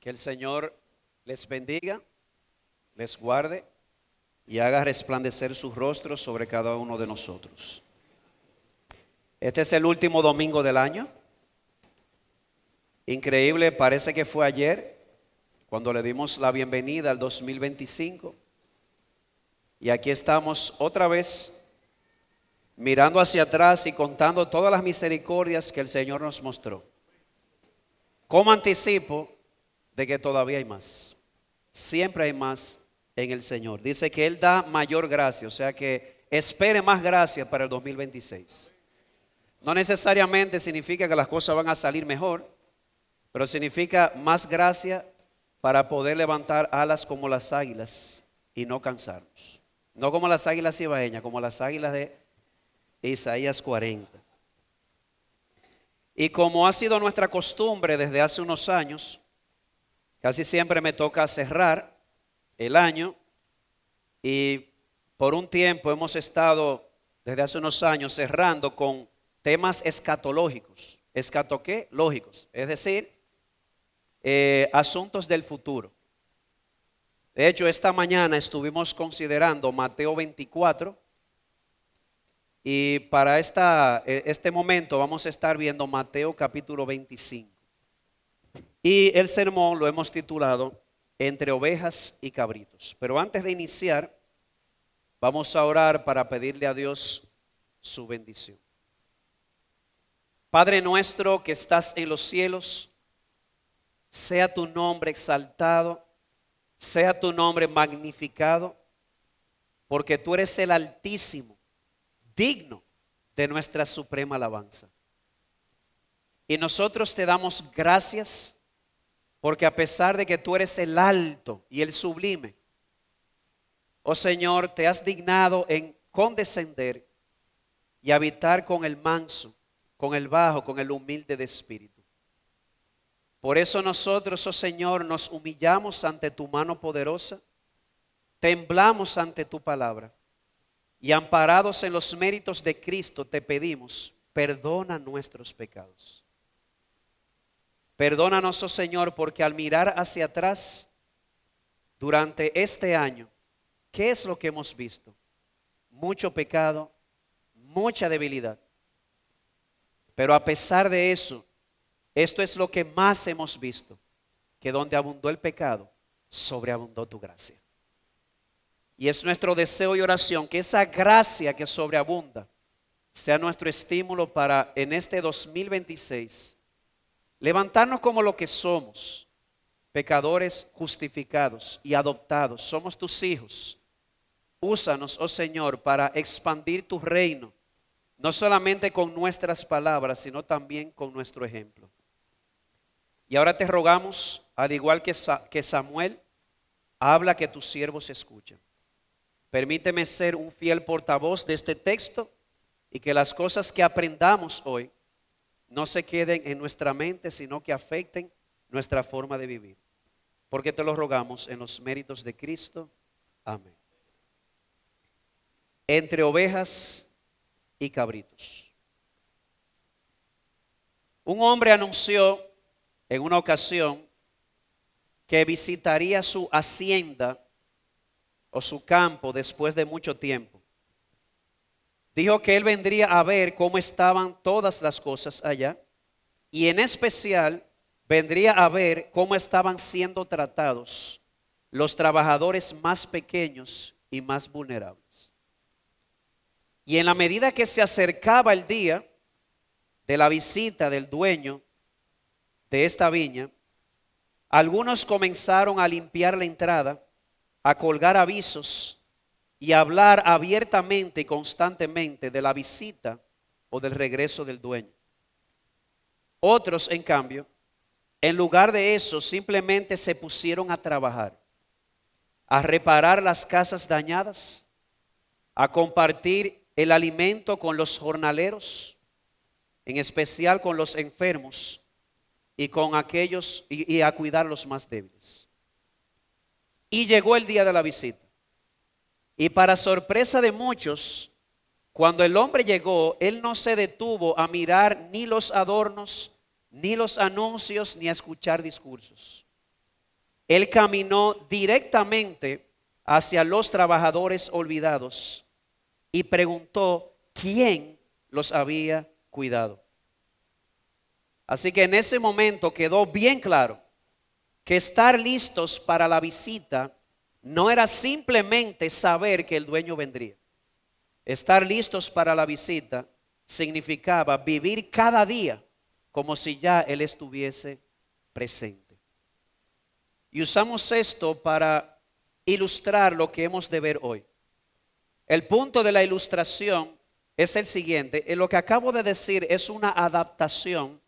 Que el Señor les bendiga, les guarde y haga resplandecer sus rostros sobre cada uno de nosotros. Este es el último domingo del año. Increíble, parece que fue ayer cuando le dimos la bienvenida al 2025. Y aquí estamos otra vez mirando hacia atrás y contando todas las misericordias que el Señor nos mostró. Como anticipo de que todavía hay más. Siempre hay más en el Señor. Dice que Él da mayor gracia, o sea que espere más gracia para el 2026. No necesariamente significa que las cosas van a salir mejor, pero significa más gracia para poder levantar alas como las águilas y no cansarnos. No como las águilas cibaeñas, como las águilas de Isaías 40. Y como ha sido nuestra costumbre desde hace unos años, casi siempre me toca cerrar el año y por un tiempo hemos estado desde hace unos años cerrando con temas escatológicos. ¿Escato qué? Lógicos, es decir, asuntos del futuro. De hecho, esta mañana estuvimos considerando Mateo 24 y para este momento vamos a estar viendo Mateo capítulo 25. Y el sermón lo hemos titulado Entre ovejas y cabritos. Pero antes de iniciar, vamos a orar para pedirle a Dios su bendición. Padre nuestro que estás en los cielos, sea tu nombre exaltado, sea tu nombre magnificado, porque tú eres el Altísimo, digno de nuestra suprema alabanza. Y nosotros te damos gracias, porque a pesar de que tú eres el alto y el sublime, oh Señor, te has dignado en condescender y habitar con el manso, con el bajo, con el humilde de espíritu. Por eso nosotros, oh Señor, nos humillamos ante tu mano poderosa, temblamos ante tu palabra y amparados en los méritos de Cristo te pedimos, perdona nuestros pecados. Perdónanos, oh Señor, porque al mirar hacia atrás durante este año, ¿qué es lo que hemos visto? Mucho pecado, mucha debilidad. Pero a pesar de eso, esto es lo que más hemos visto, que donde abundó el pecado, sobreabundó tu gracia. Y es nuestro deseo y oración que esa gracia que sobreabunda sea nuestro estímulo para en este 2026 levantarnos como lo que somos, pecadores justificados y adoptados. Somos tus hijos. Úsanos, oh Señor, para expandir tu reino, no solamente con nuestras palabras, sino también con nuestro ejemplo. Y ahora te rogamos, al igual que Samuel, habla que tus siervos escuchen. Permíteme ser un fiel portavoz de este texto y que las cosas que aprendamos hoy no se queden en nuestra mente, sino que afecten nuestra forma de vivir. Porque te lo rogamos en los méritos de Cristo. Amén. Entre ovejas y cabritos. Un hombre anunció en una ocasión que visitaría su hacienda o su campo después de mucho tiempo. Dijo que él vendría a ver cómo estaban todas las cosas allá y en especial vendría a ver cómo estaban siendo tratados los trabajadores más pequeños y más vulnerables. Y en la medida que se acercaba el día de la visita del dueño de esta viña, algunos comenzaron a limpiar la entrada, a colgar avisos y a hablar abiertamente y constantemente de la visita o del regreso del dueño. Otros, en cambio, en lugar de eso, simplemente se pusieron a trabajar, a reparar las casas dañadas, a compartir el alimento con los jornaleros, en especial con los enfermos y con aquellos y a cuidar los más débiles. Y llegó el día de la visita. Y para sorpresa de muchos, cuando el hombre llegó, él no se detuvo a mirar ni los adornos, ni los anuncios, ni a escuchar discursos. Él caminó directamente hacia los trabajadores olvidados y preguntó quién los había cuidado. Así que en ese momento quedó bien claro que estar listos para la visita no era simplemente saber que el dueño vendría. Estar listos para la visita significaba vivir cada día como si ya Él estuviese presente. Y usamos esto para ilustrar lo que hemos de ver hoy. El punto de la ilustración es el siguiente. Lo que acabo de decir es una adaptación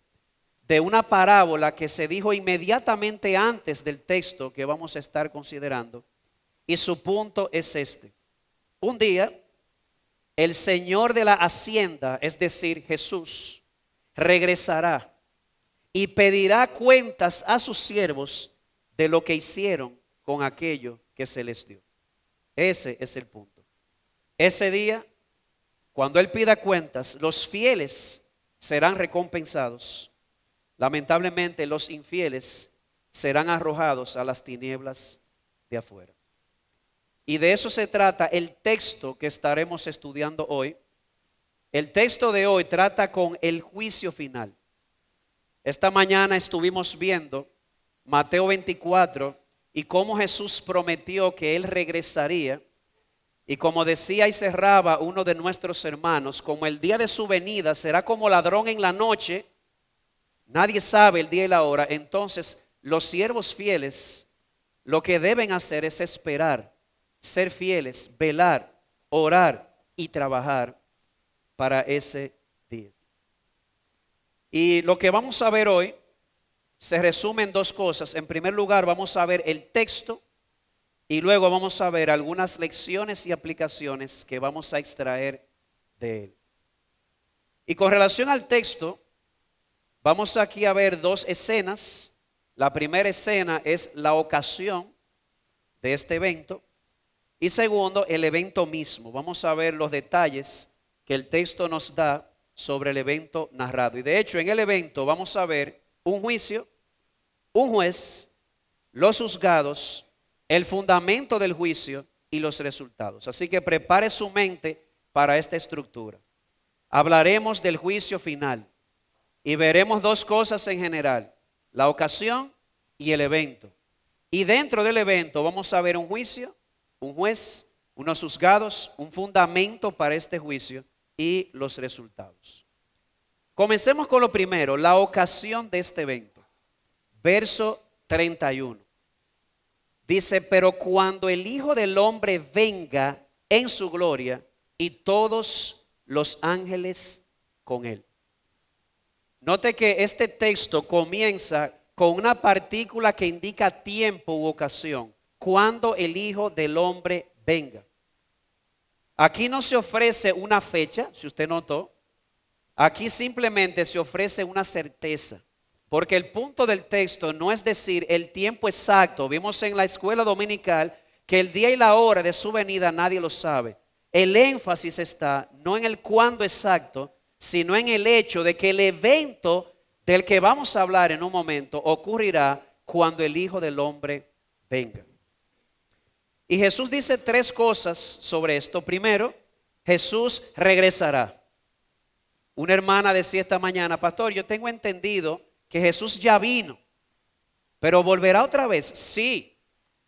de una parábola que se dijo inmediatamente antes del texto que vamos a estar considerando. Y su punto es este. Un día, el Señor de la hacienda, es decir, Jesús, regresará y pedirá cuentas a sus siervos de lo que hicieron con aquello que se les dio. Ese es el punto. Ese día, cuando Él pida cuentas, los fieles serán recompensados. Lamentablemente, los infieles serán arrojados a las tinieblas de afuera. Y de eso se trata el texto que estaremos estudiando hoy. El texto de hoy trata con el juicio final. Esta mañana estuvimos viendo Mateo 24 y cómo Jesús prometió que Él regresaría. Y como decía y cerraba uno de nuestros hermanos, como el día de su venida será como ladrón en la noche, nadie sabe el día y la hora. Entonces los siervos fieles lo que deben hacer es esperar, ser fieles, velar, orar y trabajar para ese día. Y lo que vamos a ver hoy se resume en dos cosas. En primer lugar, vamos a ver el texto y luego vamos a ver algunas lecciones y aplicaciones que vamos a extraer de él. Y con relación al texto, vamos aquí a ver dos escenas. La primera escena es la ocasión de este evento. Y segundo, el evento mismo. Vamos a ver los detalles que el texto nos da sobre el evento narrado. Y de hecho, en el evento vamos a ver un juicio, un juez, los juzgados, el fundamento del juicio y los resultados. Así que prepare su mente para esta estructura. Hablaremos del juicio final y veremos dos cosas en general: la ocasión y el evento. Y dentro del evento vamos a ver un juicio, un juez, unos juzgados, un fundamento para este juicio y los resultados. Comencemos con lo primero, la ocasión de este evento. Verso 31. Dice, pero cuando el Hijo del Hombre venga en su gloria y todos los ángeles con él. Note que este texto comienza con una partícula que indica tiempo u ocasión. Cuando el Hijo del Hombre venga. Aquí no se ofrece una fecha, si usted notó. Aquí simplemente se ofrece una certeza. Porque el punto del texto no es decir el tiempo exacto. Vimos en la escuela dominical que el día y la hora de su venida nadie lo sabe. El énfasis está no en el cuándo exacto, sino en el hecho de que el evento del que vamos a hablar en un momento ocurrirá cuando el Hijo del Hombre venga. Y Jesús dice tres cosas sobre esto. Primero, Jesús regresará. Una hermana decía esta mañana, pastor, yo tengo entendido que Jesús ya vino, pero volverá otra vez. Sí,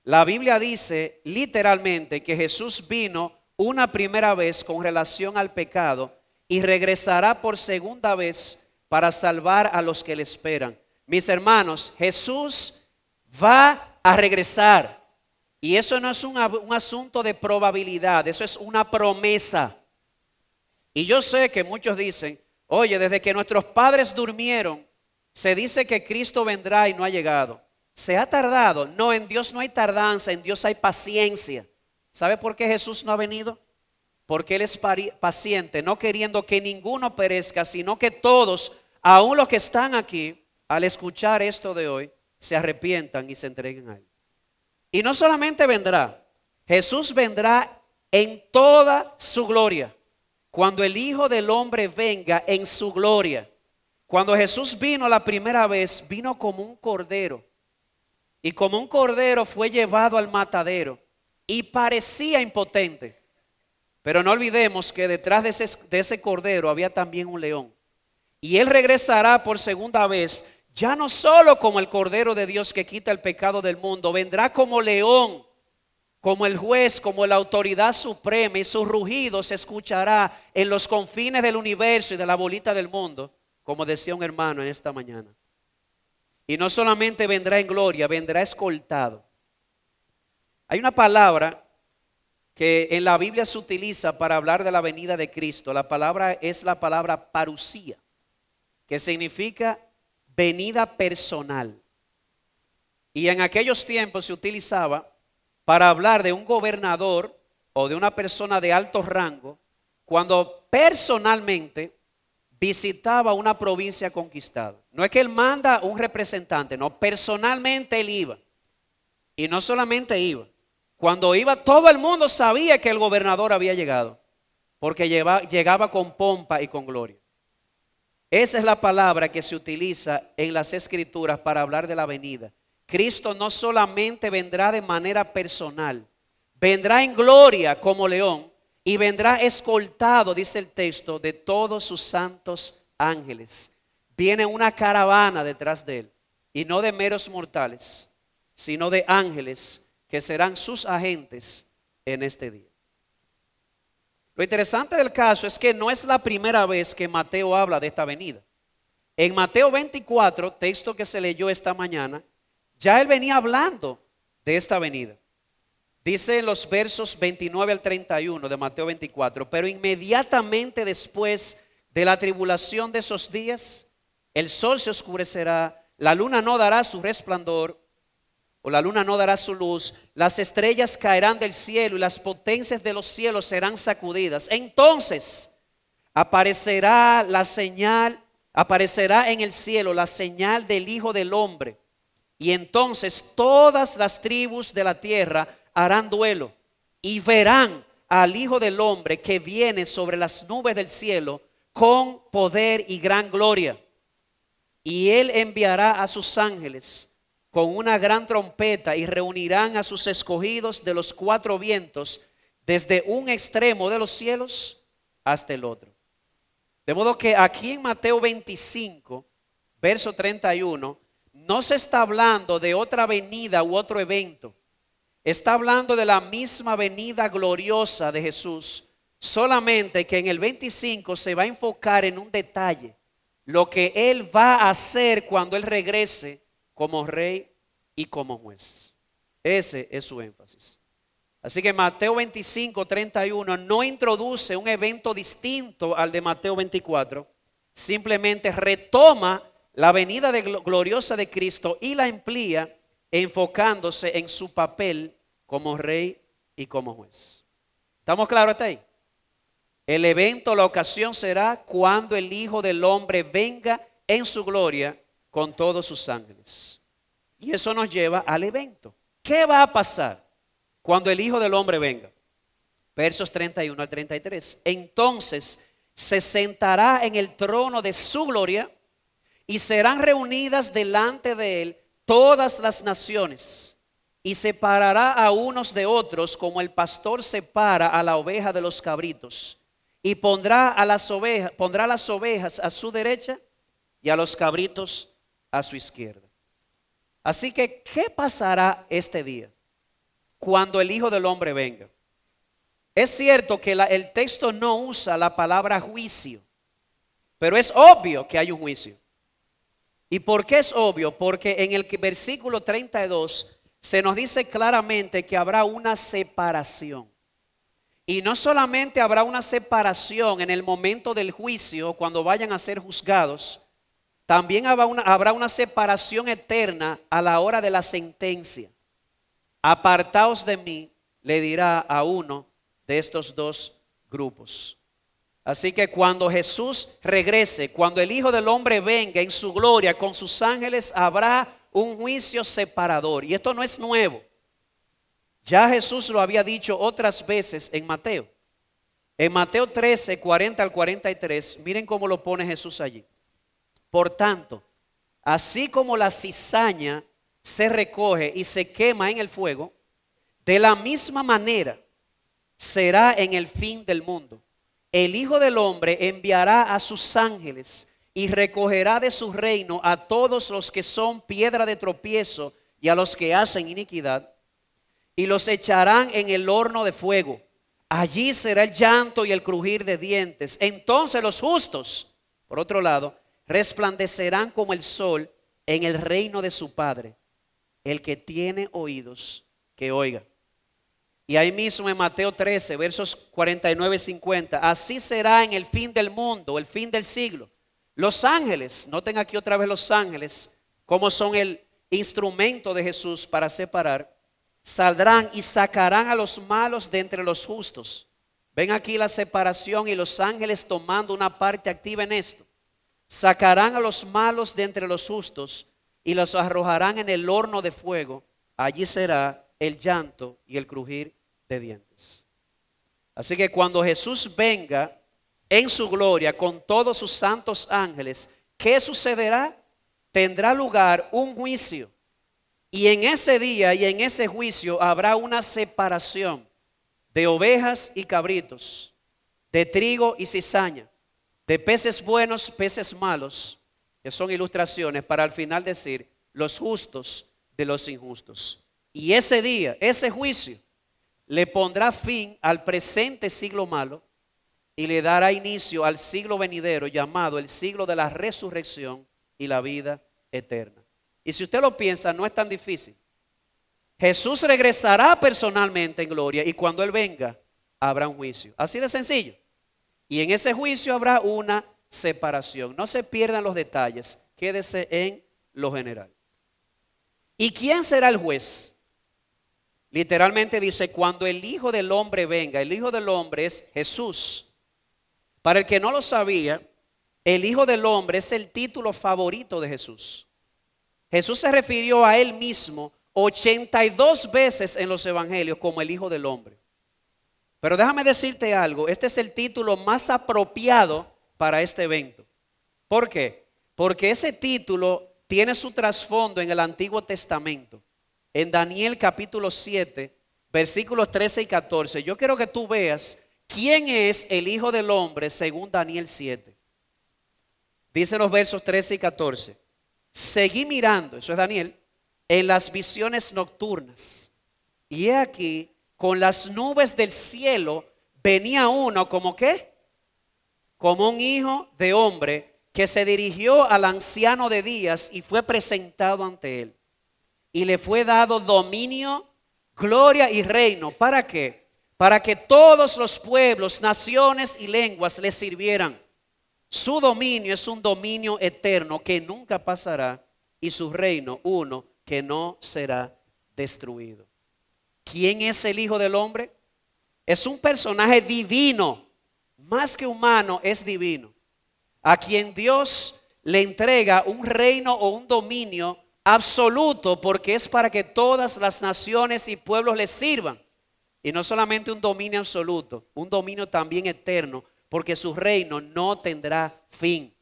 la Biblia dice literalmente que Jesús vino una primera vez con relación al pecado y regresará por segunda vez para salvar a los que le esperan. Mis hermanos, Jesús va a regresar. Y eso no es un asunto de probabilidad, eso es una promesa. Y yo sé que muchos dicen, oye, desde que nuestros padres durmieron, se dice que Cristo vendrá y no ha llegado. ¿Se ha tardado? No, en Dios no hay tardanza, en Dios hay paciencia. ¿Sabe por qué Jesús no ha venido? Porque Él es paciente, no queriendo que ninguno perezca, sino que todos, aun los que están aquí, al escuchar esto de hoy, se arrepientan y se entreguen a Él. Y no solamente vendrá, Jesús vendrá en toda su gloria. Cuando el Hijo del Hombre venga en su gloria. Cuando Jesús vino la primera vez, vino como un cordero. y como un cordero fue llevado al matadero y parecía impotente. Pero no olvidemos que detrás de ese cordero había también un león. Y él regresará por segunda vez, ya no solo como el cordero de Dios que quita el pecado del mundo, vendrá como león, como el juez, como la autoridad suprema, y su rugido se escuchará en los confines del universo y de la bolita del mundo, como decía un hermano en esta mañana. Y no solamente vendrá en gloria, vendrá escoltado. Hay una palabra que en la Biblia se utiliza para hablar de la venida de Cristo. La palabra es la palabra parusía, que significa venida personal. Y en aquellos tiempos se utilizaba para hablar de un gobernador o de una persona de alto rango cuando personalmente visitaba una provincia conquistada. No es que él manda un representante, no, personalmente él iba. Y no solamente iba. Cuando iba, todo el mundo sabía que el gobernador había llegado, porque llegaba con pompa y con gloria. Esa es la palabra que se utiliza en las Escrituras para hablar de la venida. Cristo no solamente vendrá de manera personal, vendrá en gloria como león y vendrá escoltado, dice el texto, de todos sus santos ángeles. Viene una caravana detrás de él, y no de meros mortales, sino de ángeles que serán sus agentes en este día. Lo interesante del caso es que no es la primera vez que Mateo habla de esta venida. En Mateo 24, texto que se leyó esta mañana, ya él venía hablando de esta venida. Dice en los versos 29 al 31 de Mateo 24: pero inmediatamente después de la tribulación de esos días, el sol se oscurecerá, la luna no dará su resplandor, o la luna no dará su luz, las estrellas caerán del cielo y las potencias de los cielos serán sacudidas. Entonces aparecerá en el cielo la señal del Hijo del Hombre. Y entonces todas las tribus de la tierra harán duelo y verán al Hijo del Hombre que viene sobre las nubes del cielo con poder y gran gloria. Y él enviará a sus ángeles con una gran trompeta y reunirán a sus escogidos de los cuatro vientos, desde un extremo de los cielos hasta el otro. De modo que aquí en Mateo 25, verso 31, no se está hablando de otra venida u otro evento. Está hablando de la misma venida gloriosa de Jesús, solamente que en el 25 se va a enfocar en un detalle: lo que él va a hacer cuando él regrese como rey y como juez. Ese es su énfasis. Así que Mateo 25, 31 no introduce un evento distinto al de Mateo 24, simplemente retoma la venida gloriosa de Cristo y la amplía, enfocándose en su papel como rey y como juez. ¿Estamos claros hasta ahí? El evento, la ocasión será cuando el Hijo del Hombre venga en su gloria con todos sus ángeles. Y eso nos lleva al evento. ¿Qué va a pasar cuando el Hijo del Hombre venga? Versos 31 al 33. Entonces se sentará en el trono de su gloria y serán reunidas delante de él todas las naciones, y separará a unos de otros como el pastor separa a la oveja de los cabritos, y pondrá las ovejas a su derecha y a los cabritos a su izquierda. Así que, ¿qué pasará este día cuando el Hijo del Hombre venga? Es cierto que el texto no usa la palabra juicio, pero es obvio que hay un juicio. ¿Y por qué es obvio? Porque en el versículo 32 se nos dice claramente que habrá una separación. Y no solamente habrá una separación en el momento del juicio, cuando vayan a ser juzgados, también habrá una separación eterna a la hora de la sentencia. Apartaos de mí, le dirá a uno de estos dos grupos. Así que cuando Jesús regrese, cuando el Hijo del Hombre venga en su gloria con sus ángeles, habrá un juicio separador. Y esto no es nuevo. Ya Jesús lo había dicho otras veces en Mateo. En Mateo 13, 40 al 43, miren cómo lo pone Jesús allí. Por tanto, así como la cizaña se recoge y se quema en el fuego, de la misma manera será en el fin del mundo. El Hijo del Hombre enviará a sus ángeles y recogerá de su reino a todos los que son piedra de tropiezo y a los que hacen iniquidad, y los echarán en el horno de fuego. Allí será el llanto y el crujir de dientes. Entonces los justos, por otro lado, resplandecerán como el sol en el reino de su Padre. El que tiene oídos, que oiga. Y ahí mismo en Mateo 13, versos 49 y 50, así será en el fin del mundo, el fin del siglo. Los ángeles, noten aquí otra vez los ángeles, como son el instrumento de Jesús para separar, saldrán y sacarán a los malos de entre los justos. Ven aquí la separación y los ángeles tomando una parte activa en esto. Sacarán a los malos de entre los justos y los arrojarán en el horno de fuego. Allí será el llanto y el crujir de dientes. Así que cuando Jesús venga en su gloria con todos sus santos ángeles, ¿qué sucederá? Tendrá lugar un juicio. Y en ese día y en ese juicio habrá una separación de ovejas y cabritos, de trigo y cizaña, de peces buenos, peces malos, que son ilustraciones para al final decir los justos de los injustos. Y ese día, ese juicio, le pondrá fin al presente siglo malo y le dará inicio al siglo venidero llamado el siglo de la resurrección y la vida eterna. Y si usted lo piensa, no es tan difícil. Jesús regresará personalmente en gloria y cuando Él venga habrá un juicio. Así de sencillo. Y en ese juicio habrá una separación. No se pierdan los detalles, quédese en lo general. ¿Y quién será el juez? Literalmente dice, cuando el Hijo del Hombre venga. El Hijo del Hombre es Jesús. Para el que no lo sabía, el Hijo del Hombre es el título favorito de Jesús. Jesús se refirió a Él mismo 82 veces en los evangelios como el Hijo del Hombre. Pero déjame decirte algo, este es el título más apropiado para este evento. ¿Por qué? Porque ese título tiene su trasfondo en el Antiguo Testamento. En Daniel capítulo 7, versículos 13 y 14. Yo quiero que tú veas quién es el Hijo del Hombre según Daniel 7. Dice los versos 13 y 14. Seguí mirando, eso es Daniel, en las visiones nocturnas. Y he aquí, con las nubes del cielo, venía uno como ¿qué? Como un hijo de hombre que se dirigió al anciano de días y fue presentado ante él. Y le fue dado dominio, gloria y reino. ¿Para qué? Para que todos los pueblos, naciones y lenguas le sirvieran. Su dominio es un dominio eterno que nunca pasará y su reino uno que no será destruido. ¿Quién es el Hijo del Hombre? Es un personaje divino, más que humano, es divino, a quien Dios le entrega un reino o un dominio absoluto porque es para que todas las naciones y pueblos le sirvan. Y no solamente un dominio absoluto, un dominio también eterno, porque su reino no tendrá fin.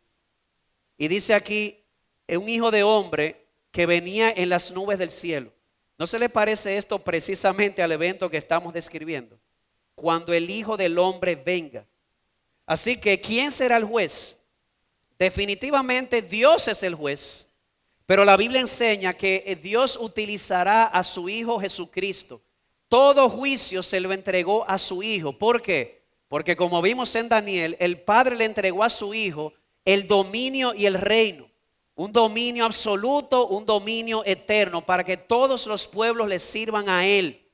Y dice aquí, un hijo de hombre que venía en las nubes del cielo. ¿No se le parece esto precisamente al evento que estamos describiendo? Cuando el Hijo del Hombre venga. Así que, ¿quién será el juez? Definitivamente Dios es el juez. Pero la Biblia enseña que Dios utilizará a su Hijo Jesucristo. Todo juicio se lo entregó a su Hijo. ¿Por qué? Porque como vimos en Daniel, el Padre le entregó a su Hijo el dominio y el reino. Un dominio absoluto, un dominio eterno, para que todos los pueblos le sirvan a Él.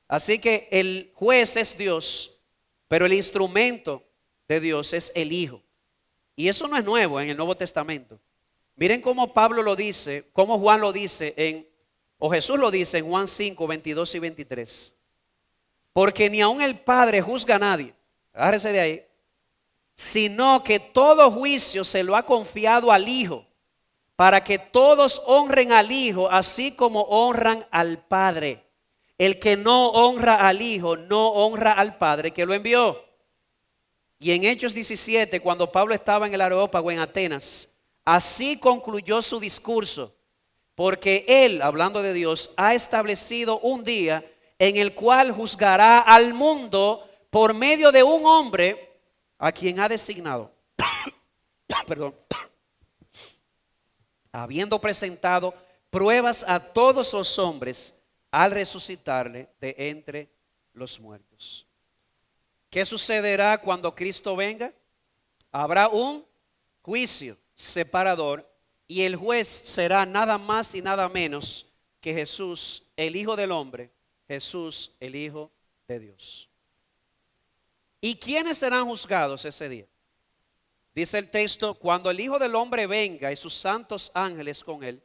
Así que el juez es Dios, pero el instrumento de Dios es el Hijo. Y eso no es nuevo en el Nuevo Testamento. Miren cómo Pablo lo dice, cómo Juan lo dice, o Jesús lo dice en Juan 5, 22 y 23. Porque ni aun el Padre juzga a nadie, agárrese de ahí, sino que todo juicio se lo ha confiado al Hijo, para que todos honren al Hijo, así como honran al Padre. El que no honra al Hijo, no honra al Padre que lo envió. Y en Hechos 17, cuando Pablo estaba en el Areópago en Atenas, así concluyó su discurso. porque Él, hablando de Dios, ha establecido un día en el cual juzgará al mundo por medio de un hombre a quien ha designado. Perdón. Habiendo presentado pruebas a todos los hombres al resucitarle de entre los muertos. ¿Qué sucederá cuando Cristo venga? Habrá un juicio separador y el juez será nada más y nada menos que Jesús, el Hijo del Hombre, Jesús, el Hijo de Dios. ¿Y quiénes serán juzgados ese día? Dice el texto, cuando el Hijo del Hombre venga y sus santos ángeles con él,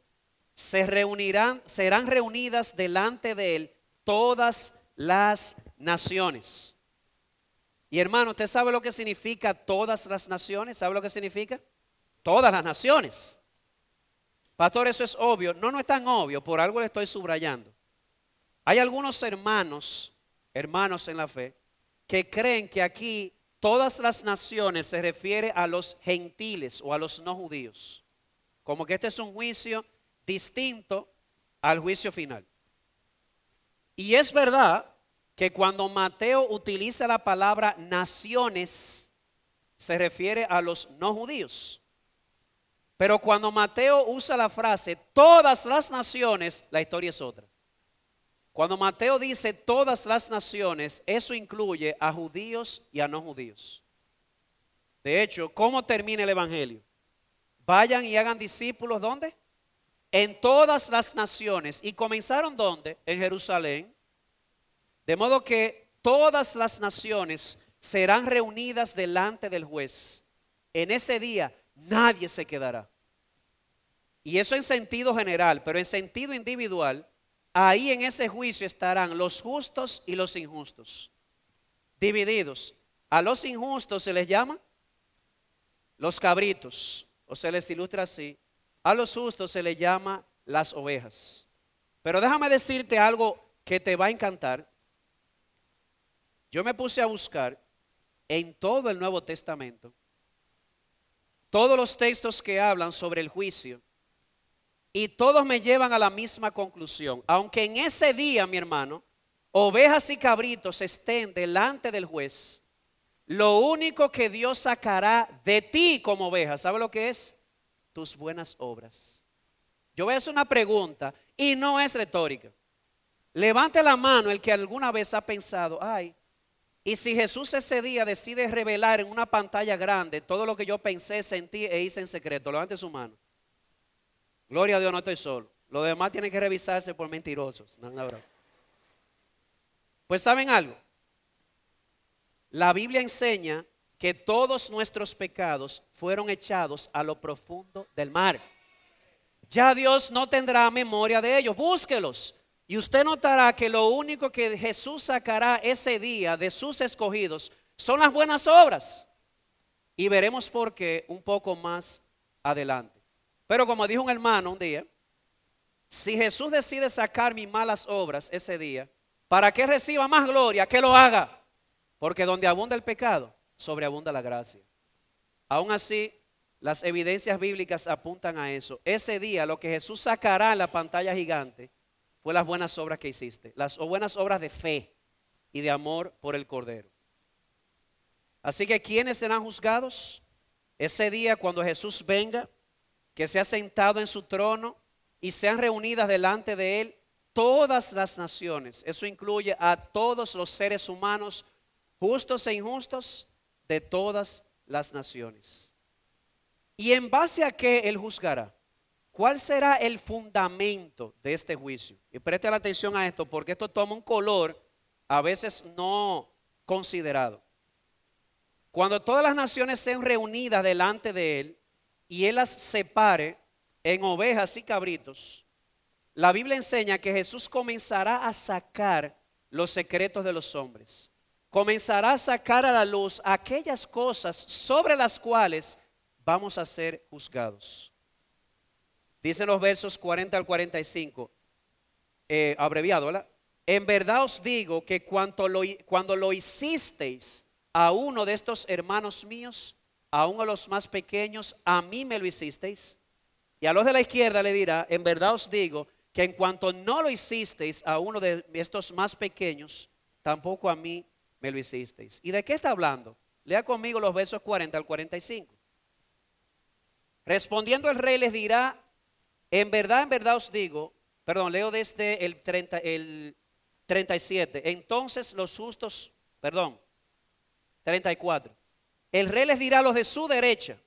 serán reunidas delante de él todas las naciones. Y hermano, ¿usted sabe lo que significa todas las naciones? ¿Sabe lo que significa? Todas las naciones. Pastor, eso es obvio. No, no es tan obvio, por algo le estoy subrayando. Hay algunos hermanos en la fe, que creen que aquí todas las naciones se refiere a los gentiles o a los no judíos. Como que este es un juicio distinto al juicio final. Y es verdad que cuando Mateo utiliza la palabra naciones, se refiere a los no judíos. Pero cuando Mateo usa la frase todas las naciones, la historia es otra. Cuando Mateo dice todas las naciones, eso incluye a judíos y a no judíos. De hecho, ¿cómo termina el evangelio? Vayan y hagan discípulos, ¿dónde? En todas las naciones. ¿Y comenzaron dónde? En Jerusalén. De modo que todas las naciones serán reunidas delante del juez. En ese día nadie se quedará. Y eso en sentido general, pero en sentido individual, ahí en ese juicio estarán los justos y los injustos, divididos. A los injustos se les llama los cabritos, o se les ilustra así. A los justos se les llama las ovejas. Pero déjame decirte algo que te va a encantar. Yo me puse a buscar en todo el Nuevo Testamento todos los textos que hablan sobre el juicio. Y todos me llevan a la misma conclusión. Aunque en ese día, mi hermano, ovejas y cabritos estén delante del juez, lo único que Dios sacará de ti como oveja, ¿sabe lo que es? Tus buenas obras. Yo voy a hacer una pregunta y no es retórica. Levante la mano el que alguna vez ha pensado, ay, y si Jesús ese día decide revelar en una pantalla grande todo lo que yo pensé, sentí e hice en secreto, levante su mano. Gloria a Dios, no estoy solo. Los demás tienen que revisarse por mentirosos. No, no, pues ¿saben algo? La Biblia enseña que todos nuestros pecados fueron echados a lo profundo del mar. Ya Dios no tendrá memoria de ellos. Búsquelos. Y usted notará que lo único que Jesús sacará ese día de sus escogidos son las buenas obras. Y veremos por qué un poco más adelante. Pero como dijo un hermano un día, si Jesús decide sacar mis malas obras ese día, para que reciba más gloria, que lo haga. Porque donde abunda el pecado, sobreabunda la gracia. Aún así, las evidencias bíblicas apuntan a eso. Ese día lo que Jesús sacará en la pantalla gigante fue las buenas obras que hiciste. Las buenas obras de fe y de amor por el Cordero. Así que ¿quiénes serán juzgados? Ese día cuando Jesús venga, que se ha sentado en su trono y sean reunidas delante de él todas las naciones. Eso incluye a todos los seres humanos, justos e injustos, de todas las naciones. ¿Y en base a qué él juzgará? ¿Cuál será el fundamento de este juicio? Y preste la atención a esto, porque esto toma un color a veces no considerado. Cuando todas las naciones sean reunidas delante de él, y él las separe en ovejas y cabritos, la Biblia enseña que Jesús comenzará a sacar los secretos de los hombres. Comenzará a sacar a la luz aquellas cosas sobre las cuales vamos a ser juzgados. Dice los versos 40 al 45, abreviado, ¿verdad? En verdad os digo que cuando lo hicisteis a uno de estos hermanos míos, aún a los más pequeños, a mí me lo hicisteis. Y a los de la izquierda le dirá, en verdad os digo que en cuanto no lo hicisteis a uno de estos más pequeños, tampoco a mí me lo hicisteis. ¿Y de qué está hablando? Lea conmigo los versos 40 al 45. Respondiendo el rey les dirá, en verdad os digo, perdón, leo desde el 37. Entonces los justos, 34. El rey les dirá a los de su derecha,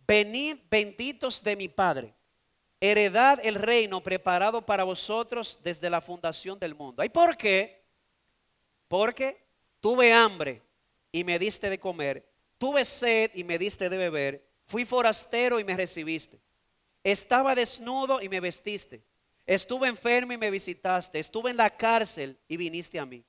venid benditos de mi Padre, heredad el reino preparado para vosotros desde la fundación del mundo. ¿Y por qué? Porque tuve hambre y me diste de comer, tuve sed y me diste de beber, fui forastero y me recibiste, estaba desnudo y me vestiste, estuve enfermo y me visitaste, estuve en la cárcel y viniste a mí.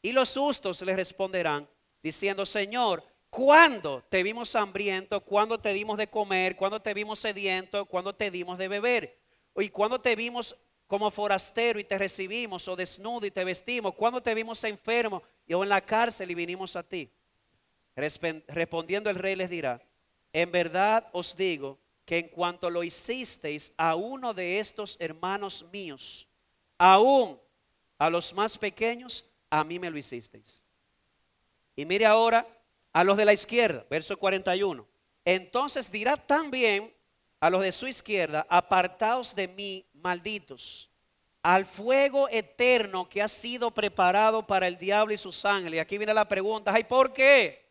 Y los justos le responderán diciendo, Señor, ¿cuándo te vimos hambriento? ¿Cuándo te dimos de comer? ¿Cuándo te vimos sediento? ¿Cuándo te dimos de beber? ¿Y cuándo te vimos como forastero y te recibimos, o desnudo y te vestimos? ¿Cuándo te vimos enfermo o en la cárcel y vinimos a ti? Respondiendo el rey les dirá, en verdad os digo que en cuanto lo hicisteis a uno de estos hermanos míos, aún a los más pequeños, a mí me lo hicisteis. Y mire ahora a los de la izquierda, verso 41. Entonces dirá también a los de su izquierda, apartaos de mí, malditos, al fuego eterno que ha sido preparado para el diablo y sus ángeles. Y aquí viene la pregunta, ¿ay por qué?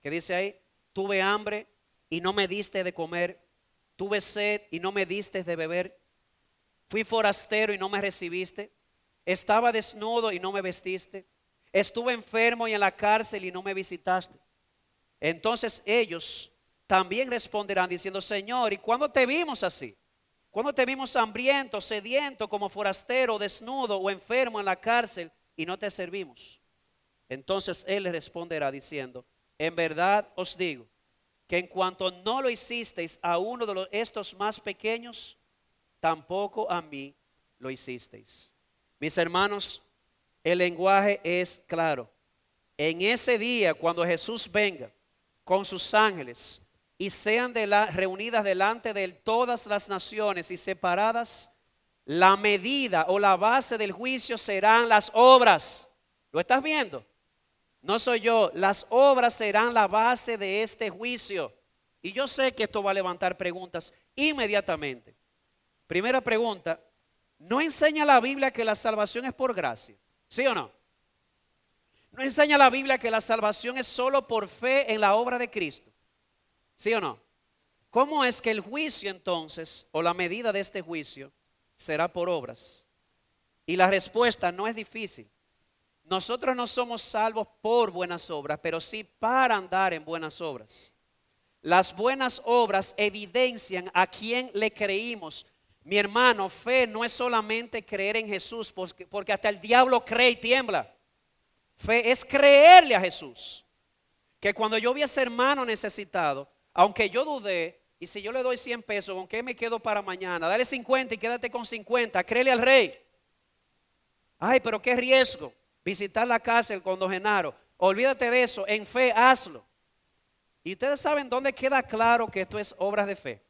¿Qué dice ahí? Tuve hambre y no me diste de comer, tuve sed y no me diste de beber, fui forastero y no me recibiste, estaba desnudo y no me vestiste, estuve enfermo y en la cárcel y no me visitaste. Entonces ellos también responderán diciendo, Señor, ¿y cuándo te vimos así? ¿Cuándo te vimos hambriento, sediento, como forastero, desnudo o enfermo en la cárcel y no te servimos? Entonces él les responderá diciendo, en verdad os digo que en cuanto no lo hicisteis a uno de estos más pequeños, tampoco a mí lo hicisteis. Mis hermanos, el lenguaje es claro. En ese día, cuando Jesús venga con sus ángeles y sean reunidas delante de él todas las naciones y separadas, la medida o la base del juicio serán las obras. ¿Lo estás viendo? No soy yo, las obras serán la base de este juicio. Y yo sé que esto va a levantar preguntas inmediatamente. Primera pregunta, ¿no enseña la Biblia que la salvación es por gracia? ¿Sí o no? ¿No enseña la Biblia que la salvación es solo por fe en la obra de Cristo? ¿Sí o no? ¿Cómo es que el juicio entonces, o la medida de este juicio, será por obras? Y la respuesta no es difícil. Nosotros no somos salvos por buenas obras, pero sí para andar en buenas obras. Las buenas obras evidencian a quién le creímos. Mi hermano, fe no es solamente creer en Jesús, porque hasta el diablo cree y tiembla. Fe es creerle a Jesús. Que cuando yo vi a ese hermano necesitado, aunque yo dudé, y si yo le doy 100 pesos, ¿con qué me quedo para mañana? Dale 50 y quédate con 50, créele al rey. Ay, pero qué riesgo visitar la cárcel con don Genaro. Olvídate de eso, en fe hazlo. Y ustedes saben dónde queda claro que esto es obras de fe.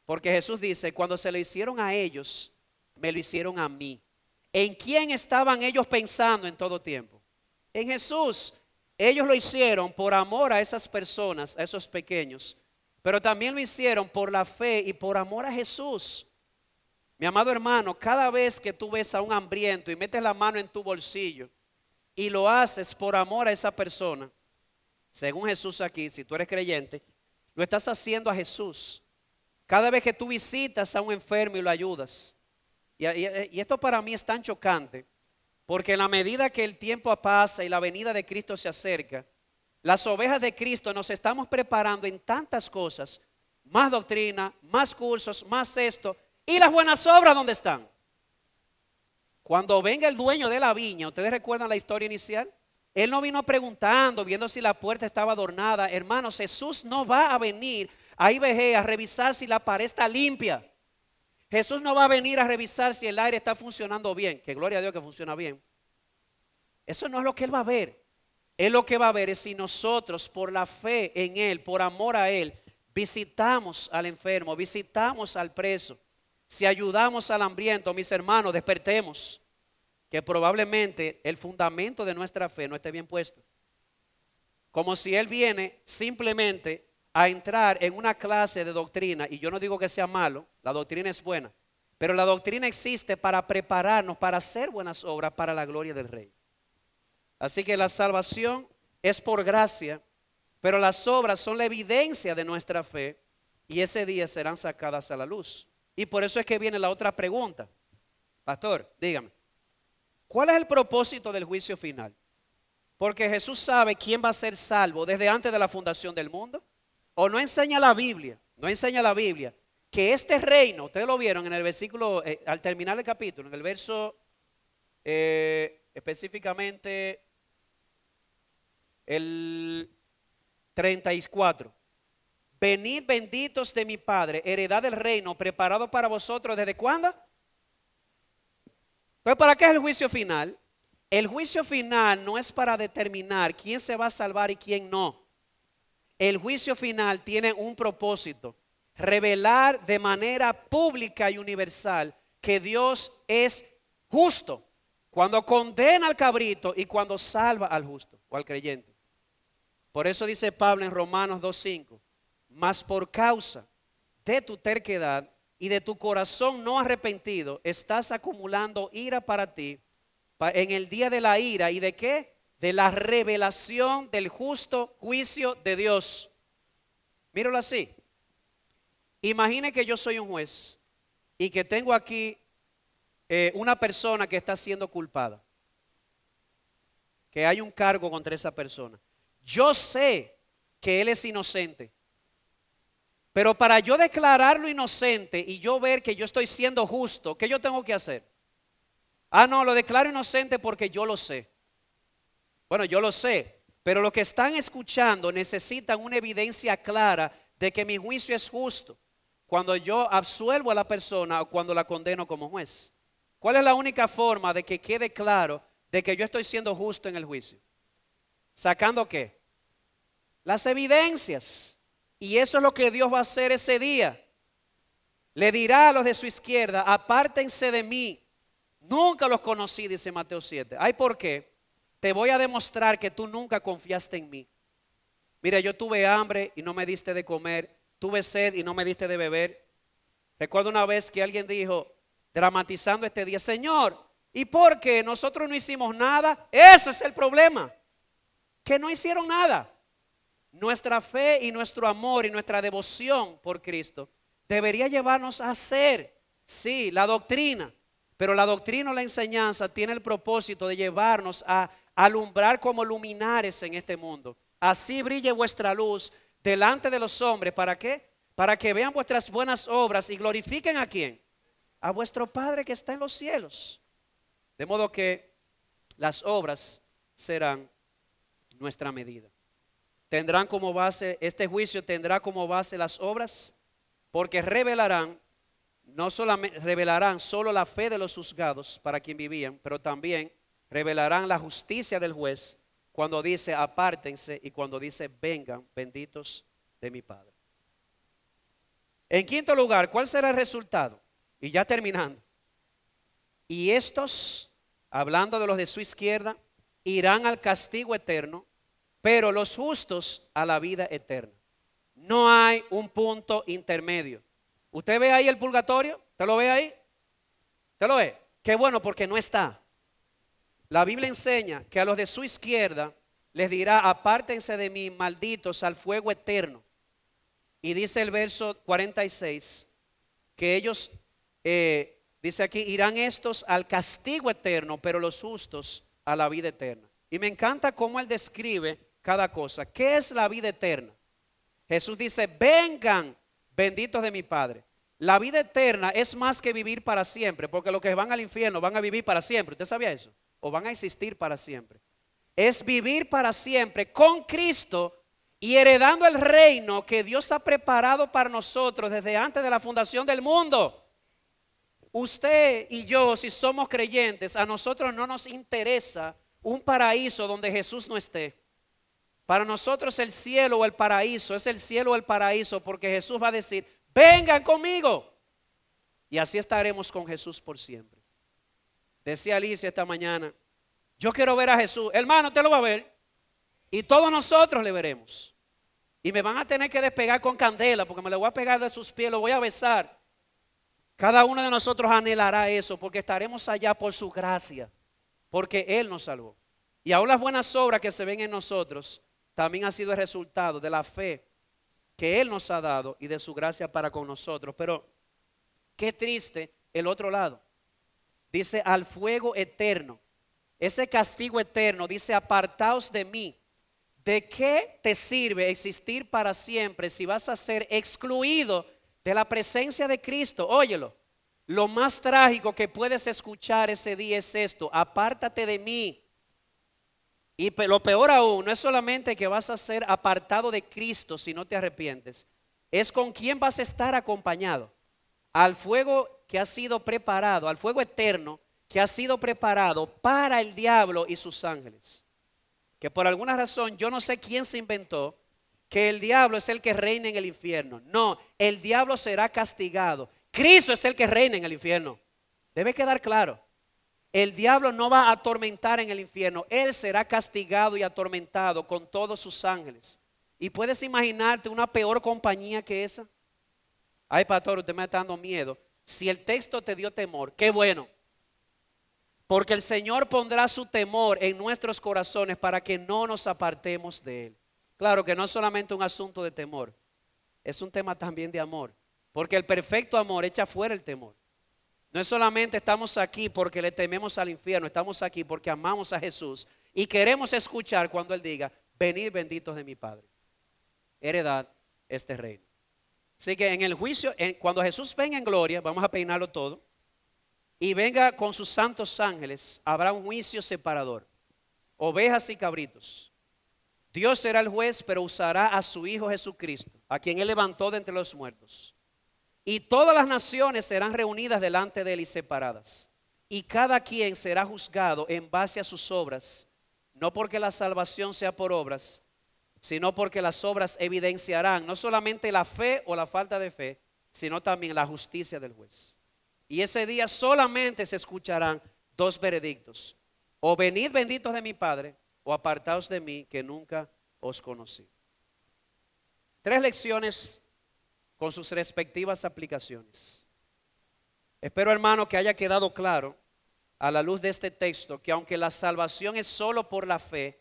Porque Jesús dice, cuando se lo hicieron a ellos, me lo hicieron a mí. ¿En quién estaban ellos pensando en todo tiempo? En Jesús. Ellos lo hicieron por amor a esas personas, a esos pequeños. Pero también lo hicieron por la fe y por amor a Jesús. Mi amado hermano, cada vez que tú ves a un hambriento y metes la mano en tu bolsillo y lo haces por amor a esa persona, según Jesús aquí, si tú eres creyente, lo estás haciendo a Jesús. Cada vez que tú visitas a un enfermo y lo ayudas. Y esto para mí es tan chocante, porque en la medida que el tiempo pasa y la venida de Cristo se acerca, las ovejas de Cristo nos estamos preparando en tantas cosas, más doctrina, más cursos, más esto. ¿Y las buenas obras dónde están? Cuando venga el dueño de la viña, ¿ustedes recuerdan la historia inicial? Él no vino preguntando, viendo si la puerta estaba adornada. Hermanos, Jesús no va a venir a IBG a revisar si la pared está limpia. Jesús no va a venir a revisar si el aire está funcionando bien. Que gloria a Dios que funciona bien. Eso no es lo que Él va a ver. Él lo que va a ver es si nosotros, por la fe en Él, por amor a Él, visitamos al enfermo, visitamos al preso, si ayudamos al hambriento, mis hermanos, despertemos, que probablemente el fundamento de nuestra fe no esté bien puesto. Como si Él viene simplemente a entrar en una clase de doctrina, y yo no digo que sea malo, la doctrina es buena, pero la doctrina existe para prepararnos para hacer buenas obras para la gloria del Rey. Así que la salvación es por gracia, pero las obras son la evidencia de nuestra fe y ese día serán sacadas a la luz. Y por eso es que viene la otra pregunta. Pastor, dígame, ¿cuál es el propósito del juicio final? Porque Jesús sabe quién va a ser salvo desde antes de la fundación del mundo. ¿O no enseña la Biblia? No enseña la Biblia que este reino, ustedes lo vieron en el versículo, al terminar el capítulo, en el verso específicamente el 34. Venid benditos de mi Padre, heredad del reino preparado para vosotros. ¿Desde cuándo? Entonces, ¿para qué es el juicio final? El juicio final no es para determinar quién se va a salvar y quién no. El juicio final tiene un propósito: revelar de manera pública y universal que Dios es justo cuando condena al cabrito y cuando salva al justo o al creyente. Por eso dice Pablo en Romanos 2:5, mas por causa de tu terquedad y de tu corazón no arrepentido, estás acumulando ira para ti en el día de la ira. ¿Y de qué? De la revelación del justo juicio de Dios. Míralo así. Imagine que yo soy un juez y que tengo aquí una persona que está siendo culpada, que hay un cargo contra esa persona. Yo sé que él es inocente, pero para yo declararlo inocente y yo ver que yo estoy siendo justo, ¿qué yo tengo que hacer? Ah, no, lo declaro inocente porque yo lo sé. Bueno, yo lo sé, pero los que están escuchando necesitan una evidencia clara de que mi juicio es justo cuando yo absuelvo a la persona o cuando la condeno como juez. ¿Cuál es la única forma de que quede claro de que yo estoy siendo justo en el juicio? ¿Sacando qué? Las evidencias. Y eso es lo que Dios va a hacer ese día. Le dirá a los de su izquierda: apártense de mí, nunca los conocí, dice Mateo 7. Ay, ¿por qué? Te voy a demostrar que tú nunca confiaste en mí. Mira, yo tuve hambre y no me diste de comer, tuve sed y no me diste de beber. Recuerdo una vez que alguien dijo, dramatizando este día: Señor, ¿y por qué nosotros no hicimos nada? Ese es el problema, que no hicieron nada. Nuestra fe y nuestro amor y nuestra devoción por Cristo debería llevarnos a hacer, sí, la doctrina, pero la doctrina o la enseñanza tiene el propósito de llevarnos a alumbrar como luminares en este mundo. Así brille vuestra luz delante de los hombres. ¿Para qué? Para que vean vuestras buenas obras y glorifiquen ¿a quién? A vuestro Padre que está en los cielos. De modo que las obras serán nuestra medida. Tendrán como base, este juicio tendrá como base las obras, porque revelarán solo la fe de los juzgados para quien vivían, pero también revelarán la justicia del juez cuando dice apártense y cuando dice vengan benditos de mi Padre. En quinto lugar, ¿cuál será el resultado? Y ya terminando. Y estos, hablando de los de su izquierda, irán al castigo eterno, pero los justos a la vida eterna. No hay un punto intermedio. ¿Usted ve ahí el purgatorio? ¿Usted lo ve ahí? ¿Usted lo ve? Qué bueno, porque no está. La Biblia enseña que a los de su izquierda les dirá apártense de mí, malditos, al fuego eterno. Y dice el verso 46 que ellos, dice aquí, irán estos al castigo eterno, pero los justos a la vida eterna. Y me encanta cómo él describe cada cosa. ¿Qué es la vida eterna? Jesús dice, vengan benditos de mi Padre. La vida eterna es más que vivir para siempre, porque los que van al infierno van a vivir para siempre. ¿Usted sabía eso? O van a existir para siempre. Es vivir para siempre con Cristo y heredando el reino que Dios ha preparado para nosotros desde antes de la fundación del mundo. Usted y yo, si somos creyentes, a nosotros no nos interesa un paraíso donde Jesús no esté. Para nosotros el cielo o el paraíso es el cielo o el paraíso porque Jesús va a decir, vengan conmigo. Y así estaremos con Jesús por siempre. Decía Alicia esta mañana, yo quiero ver a Jesús. Hermano, usted lo va a ver. Y todos nosotros le veremos. Y me van a tener que despegar con candela porque me le voy a pegar de sus pies, lo voy a besar. Cada uno de nosotros anhelará eso porque estaremos allá por su gracia. Porque Él nos salvó. Y aún las buenas obras que se ven en nosotros también ha sido el resultado de la fe que Él nos ha dado y de su gracia para con nosotros. Pero qué triste el otro lado. Dice al fuego eterno. Ese castigo eterno dice apartaos de mí. ¿De qué te sirve existir para siempre si vas a ser excluido de la presencia de Cristo? Óyelo. Lo más trágico que puedes escuchar ese día es esto: apártate de mí. Y lo peor aún, no es solamente que vas a ser apartado de Cristo si no te arrepientes, es con quién vas a estar acompañado. Al fuego que ha sido preparado, al fuego eterno que ha sido preparado para el diablo y sus ángeles. Que por alguna razón, yo no sé quién se inventó que el diablo es el que reina en el infierno. No, el diablo será castigado. Cristo es el que reina en el infierno. Debe quedar claro. El diablo no va a atormentar en el infierno. Él será castigado y atormentado con todos sus ángeles. ¿Y puedes imaginarte una peor compañía que esa? Ay, pastor, usted me está dando miedo. Si el texto te dio temor, qué bueno. Porque el Señor pondrá su temor en nuestros corazones para que no nos apartemos de Él. Claro que no es solamente un asunto de temor. Es un tema también de amor. Porque el perfecto amor echa fuera el temor. No es solamente estamos aquí porque le tememos al infierno, estamos aquí porque amamos a Jesús y queremos escuchar cuando Él diga, venid benditos de mi Padre, heredad este reino. Así que en el juicio, cuando Jesús venga en gloria, vamos a peinarlo todo, y venga con sus santos ángeles, habrá un juicio separador, ovejas y cabritos. Dios será el juez, pero usará a su Hijo Jesucristo, a quien Él levantó de entre los muertos. Y todas las naciones serán reunidas delante de Él y separadas. Y cada quien será juzgado en base a sus obras, no porque la salvación sea por obras, sino porque las obras evidenciarán no solamente la fe o la falta de fe, sino también la justicia del juez. Y ese día solamente se escucharán dos veredictos: o venid benditos de mi Padre, o apartaos de mí que nunca os conocí. 3 lecciones con sus respectivas aplicaciones. Espero, hermano, que haya quedado claro a la luz de este texto que aunque la salvación es solo por la fe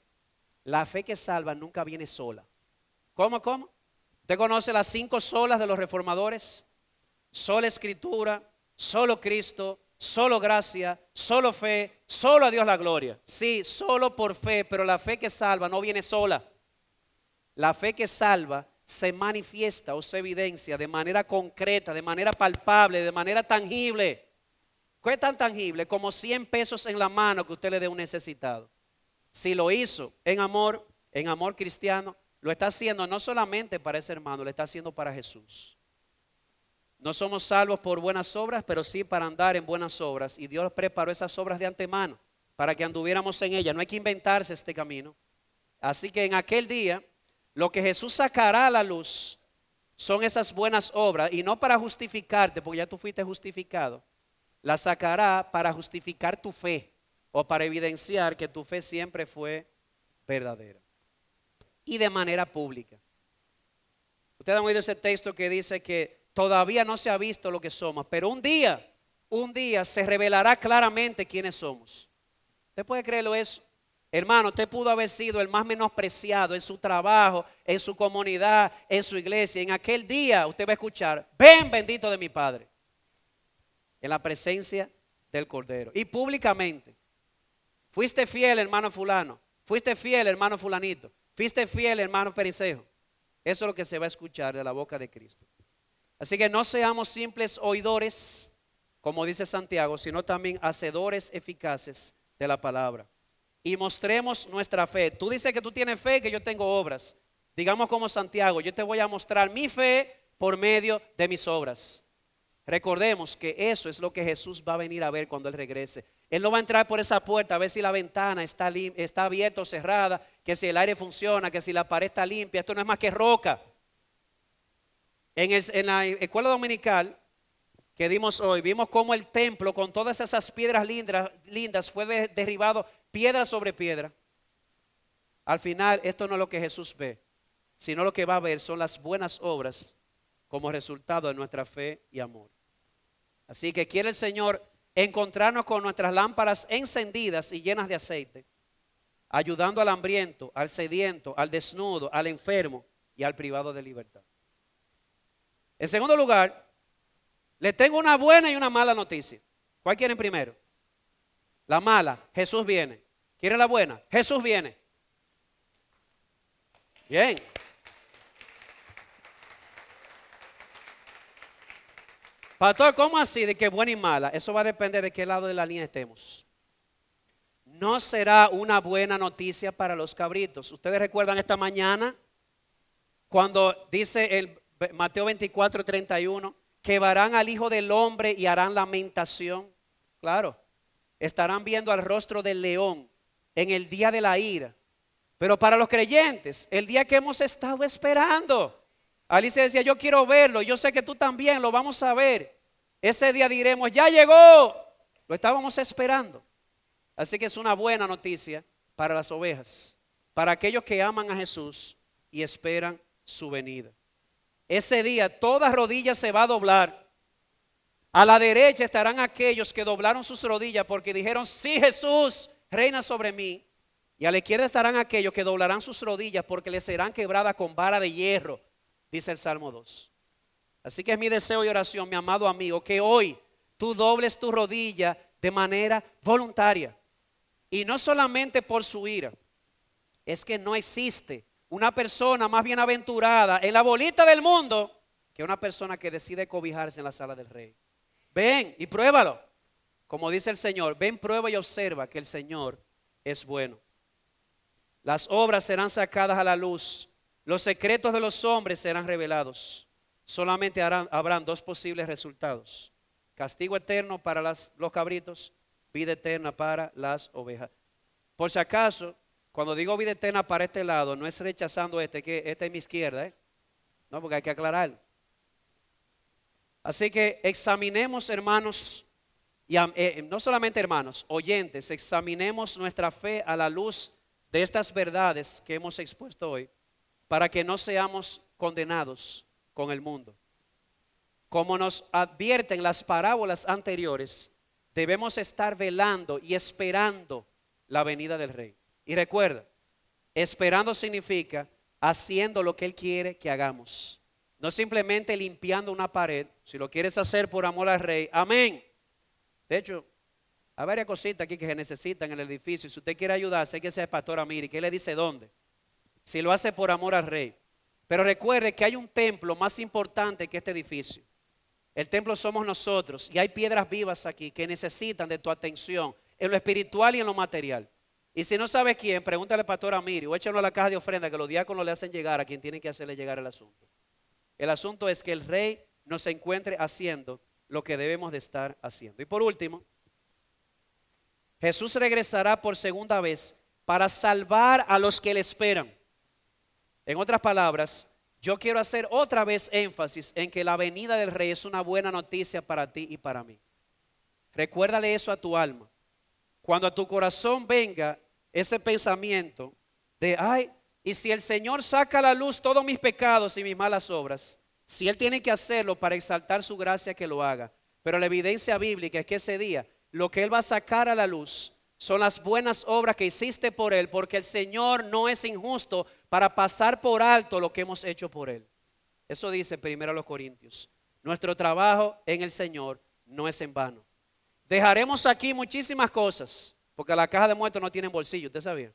que salva nunca viene sola. ¿Cómo? ¿Usted conoce las 5 solas de los reformadores? Sola Escritura, solo Cristo, solo gracia, solo fe, solo a Dios la gloria. Sí, solo por fe, pero la fe que salva no viene sola. La fe que salva se manifiesta o se evidencia de manera concreta, de manera palpable, de manera tangible. ¿Qué es tan tangible? Como 100 pesos en la mano que usted le dé a un necesitado. Si lo hizo en amor cristiano, lo está haciendo no solamente para ese hermano, lo está haciendo para Jesús. No somos salvos por buenas obras, pero sí para andar en buenas obras. Y Dios preparó esas obras de antemano para que anduviéramos en ellas. No hay que inventarse este camino. Así que en aquel día, lo que Jesús sacará a la luz son esas buenas obras, y no para justificarte, porque ya tú fuiste justificado. La sacará para justificar tu fe o para evidenciar que tu fe siempre fue verdadera. Y de manera pública. Ustedes han oído ese texto que dice que todavía no se ha visto lo que somos, pero un día se revelará claramente quiénes somos. ¿Usted puede creerlo eso? Hermano, usted pudo haber sido el más menospreciado en su trabajo, en su comunidad, en su iglesia. En aquel día usted va a escuchar, ven bendito de mi Padre, en la presencia del Cordero. Y públicamente, fuiste fiel hermano fulano, fuiste fiel hermano fulanito, fuiste fiel hermano perisejo. Eso es lo que se va a escuchar de la boca de Cristo. Así que no seamos simples oidores, como dice Santiago, sino también hacedores eficaces de la palabra. Y mostremos nuestra fe. Tú dices que tú tienes fe, que yo tengo obras. Digamos como Santiago, yo te voy a mostrar mi fe por medio de mis obras. Recordemos que eso es lo que Jesús va a venir a ver cuando Él regrese. Él no va a entrar por esa puerta a ver si la ventana está abierta o cerrada, que si el aire funciona, que si la pared está limpia. Esto no es más que roca. En la escuela dominical que dimos hoy, vimos cómo el templo con todas esas piedras lindas fue derribado piedra sobre piedra. Al final, esto no es lo que Jesús ve, sino lo que va a ver son las buenas obras como resultado de nuestra fe y amor. Así que quiere el Señor encontrarnos con nuestras lámparas encendidas y llenas de aceite, ayudando al hambriento, al sediento, al desnudo, al enfermo y al privado de libertad. En segundo lugar, le tengo una buena y una mala noticia. ¿Cuál quieren primero? La mala, Jesús viene. ¿Quieren la buena? Jesús viene. Bien. Pastor, ¿cómo así de que buena y mala? Eso va a depender de qué lado de la línea estemos. No será una buena noticia para los cabritos. Ustedes recuerdan esta mañana cuando dice el Mateo 24:31 que verán al Hijo del Hombre y harán lamentación. Claro, estarán viendo al rostro del león en el día de la ira. Pero para los creyentes, el día que hemos estado esperando. Alicia decía, yo quiero verlo, yo sé que tú también lo vamos a ver. Ese día diremos, ya llegó. Lo estábamos esperando. Así que es una buena noticia para las ovejas, para aquellos que aman a Jesús y esperan su venida. Ese día toda rodilla se va a doblar. A la derecha estarán aquellos que doblaron sus rodillas porque dijeron, sí, Jesús reina sobre mí. Y a la izquierda estarán aquellos que doblarán sus rodillas porque les serán quebradas con vara de hierro, dice el Salmo 2. Así que es mi deseo y oración, mi amado amigo, que hoy tú dobles tu rodilla de manera voluntaria. Y no solamente por su ira. Es que no existe una persona más bienaventurada en la bolita del mundo que una persona que decide cobijarse en la sala del rey. Ven y pruébalo. Como dice el Señor, ven, prueba y observa que el Señor es bueno. Las obras serán sacadas a la luz. Los secretos de los hombres serán revelados. Solamente habrán dos posibles resultados. Castigo eterno para los cabritos, vida eterna para las ovejas. Por si acaso, cuando digo vida eterna para este lado, no es rechazando que esta es mi izquierda, no, porque hay que aclararlo. Así que examinemos, hermanos, y no solamente hermanos, oyentes, examinemos nuestra fe a la luz de estas verdades que hemos expuesto hoy, para que no seamos condenados con el mundo. Como nos advierten las parábolas anteriores, debemos estar velando y esperando la venida del Rey. Y recuerda, esperando significa haciendo lo que Él quiere que hagamos. No simplemente limpiando una pared. Si lo quieres hacer por amor al Rey, amén. De hecho, hay varias cositas aquí que se necesitan en el edificio. Si usted quiere ayudar, sé que sea el pastor Amiri, que le dice dónde. Si lo hace por amor al Rey. Pero recuerde que hay un templo más importante que este edificio. El templo somos nosotros y hay piedras vivas aquí que necesitan de tu atención en lo espiritual y en lo material. Y si no sabes quién, pregúntale al pastor Amiri o échalo a la caja de ofrenda que los diáconos le hacen llegar a quien tienen que hacerle llegar el asunto. El asunto es que el Rey nos encuentre haciendo lo que debemos de estar haciendo. Y por último, Jesús regresará por segunda vez para salvar a los que le esperan. En otras palabras, yo quiero hacer otra vez énfasis en que la venida del Rey es una buena noticia para ti y para mí. Recuérdale eso a tu alma. Cuando a tu corazón venga ese pensamiento de, ay, y si el Señor saca a la luz todos mis pecados y mis malas obras, si Él tiene que hacerlo para exaltar su gracia, que lo haga. Pero la evidencia bíblica es que ese día lo que Él va a sacar a la luz son las buenas obras que hiciste por Él, porque el Señor no es injusto para pasar por alto lo que hemos hecho por Él. Eso dice 1 Corintios. Nuestro trabajo en el Señor no es en vano. Dejaremos aquí muchísimas cosas, porque la caja de muertos no tiene bolsillo, ¿usted sabía?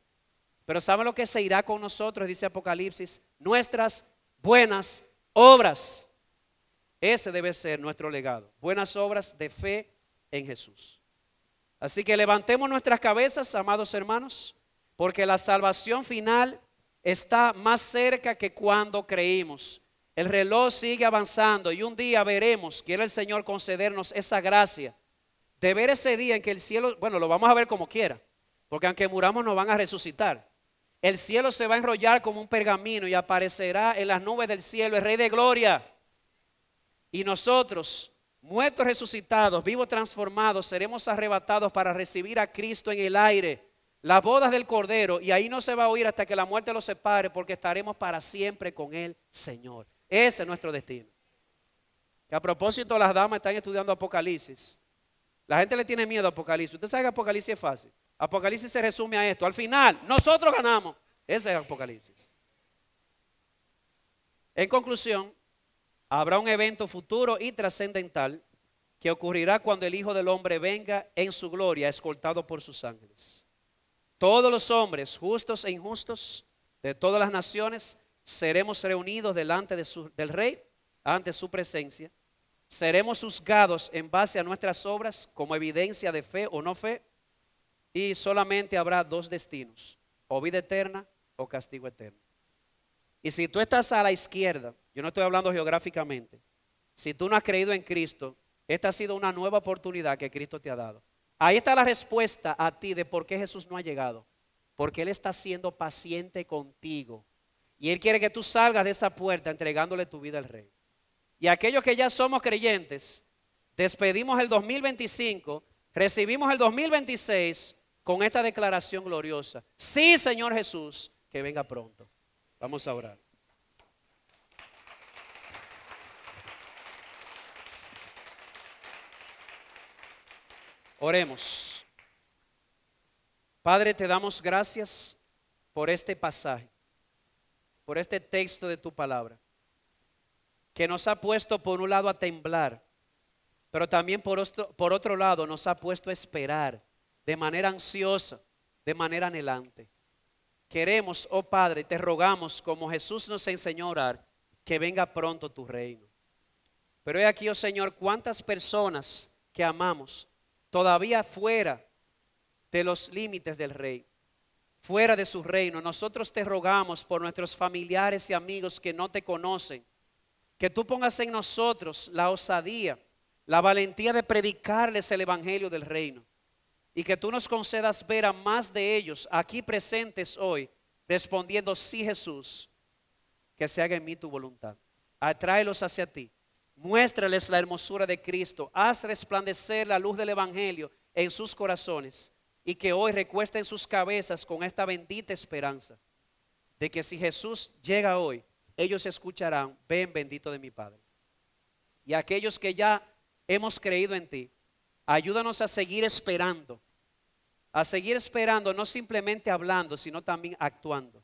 Pero ¿saben lo que se irá con nosotros? Dice Apocalipsis, nuestras buenas obras. Ese debe ser nuestro legado. Buenas obras de fe en Jesús. Así que levantemos nuestras cabezas, amados hermanos, porque la salvación final está más cerca que cuando creímos. El reloj sigue avanzando y un día veremos, quiere el Señor concedernos esa gracia de ver ese día en que el cielo, bueno, lo vamos a ver como quiera, porque aunque muramos nos van a resucitar. El cielo se va a enrollar como un pergamino y aparecerá en las nubes del cielo el Rey de Gloria. Y nosotros, muertos resucitados, vivos transformados, seremos arrebatados para recibir a Cristo en el aire, las bodas del Cordero, y ahí no se va a oír hasta que la muerte los separe, porque estaremos para siempre con el Señor. Ese es nuestro destino. Que a propósito, las damas están estudiando Apocalipsis. La gente le tiene miedo a Apocalipsis. Usted sabe que Apocalipsis es fácil. Apocalipsis se resume a esto: al final, nosotros ganamos. Ese es Apocalipsis. En conclusión, habrá un evento futuro y trascendental que ocurrirá cuando el Hijo del Hombre venga en su gloria, escoltado por sus ángeles. Todos los hombres, justos e injustos, de todas las naciones, seremos reunidos delante del Rey, ante su presencia. Seremos juzgados en base a nuestras obras como evidencia de fe o no fe, y solamente habrá dos destinos: o vida eterna o castigo eterno. Y si tú estás a la izquierda, yo no estoy hablando geográficamente, si tú no has creído en Cristo, esta ha sido una nueva oportunidad que Cristo te ha dado. Ahí está la respuesta a ti de por qué Jesús no ha llegado. Porque Él está siendo paciente contigo. Y Él quiere que tú salgas de esa puerta entregándole tu vida al Rey. Y aquellos que ya somos creyentes, despedimos el 2025, recibimos el 2026 con esta declaración gloriosa: sí, Señor Jesús, que venga pronto. Vamos a orar. Oremos. Padre, te damos gracias por este pasaje, por este texto de tu palabra, que nos ha puesto por un lado a temblar, pero también por otro lado nos ha puesto a esperar de manera ansiosa, de manera anhelante. Queremos, oh Padre, te rogamos, como Jesús nos enseñó a orar, que venga pronto tu reino. Pero he aquí, oh Señor, cuántas personas que amamos todavía fuera de los límites del Rey, fuera de su reino. Nosotros te rogamos por nuestros familiares y amigos que no te conocen, que tú pongas en nosotros la osadía, la valentía de predicarles el evangelio del reino, y que tú nos concedas ver a más de ellos aquí presentes hoy respondiendo: sí, Jesús, que se haga en mí tu voluntad. Atráelos hacia ti, muéstrales la hermosura de Cristo, haz resplandecer la luz del evangelio en sus corazones, y que hoy recuesten sus cabezas con esta bendita esperanza de que si Jesús llega hoy, ellos escucharán: ven, bendito de mi Padre. Y aquellos que ya hemos creído en ti, ayúdanos a seguir esperando, no simplemente hablando, sino también actuando.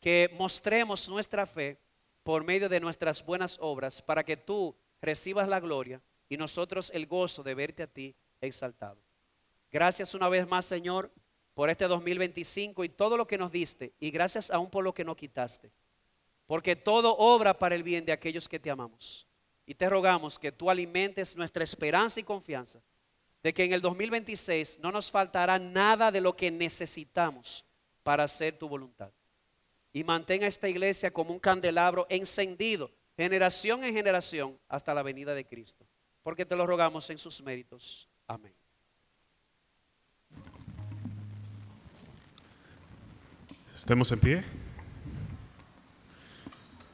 Que mostremos nuestra fe por medio de nuestras buenas obras, para que tú recibas la gloria y nosotros el gozo de verte a ti exaltado. Gracias una vez más, Señor, por este 2025 y todo lo que nos diste, y gracias aún por lo que nos quitaste, porque todo obra para el bien de aquellos que te amamos. Y te rogamos que tú alimentes nuestra esperanza y confianza de que en el 2026 no nos faltará nada de lo que necesitamos para hacer tu voluntad. Y mantenga esta iglesia como un candelabro encendido, generación en generación, hasta la venida de Cristo. Porque te lo rogamos en sus méritos. Amén. Estemos en pie.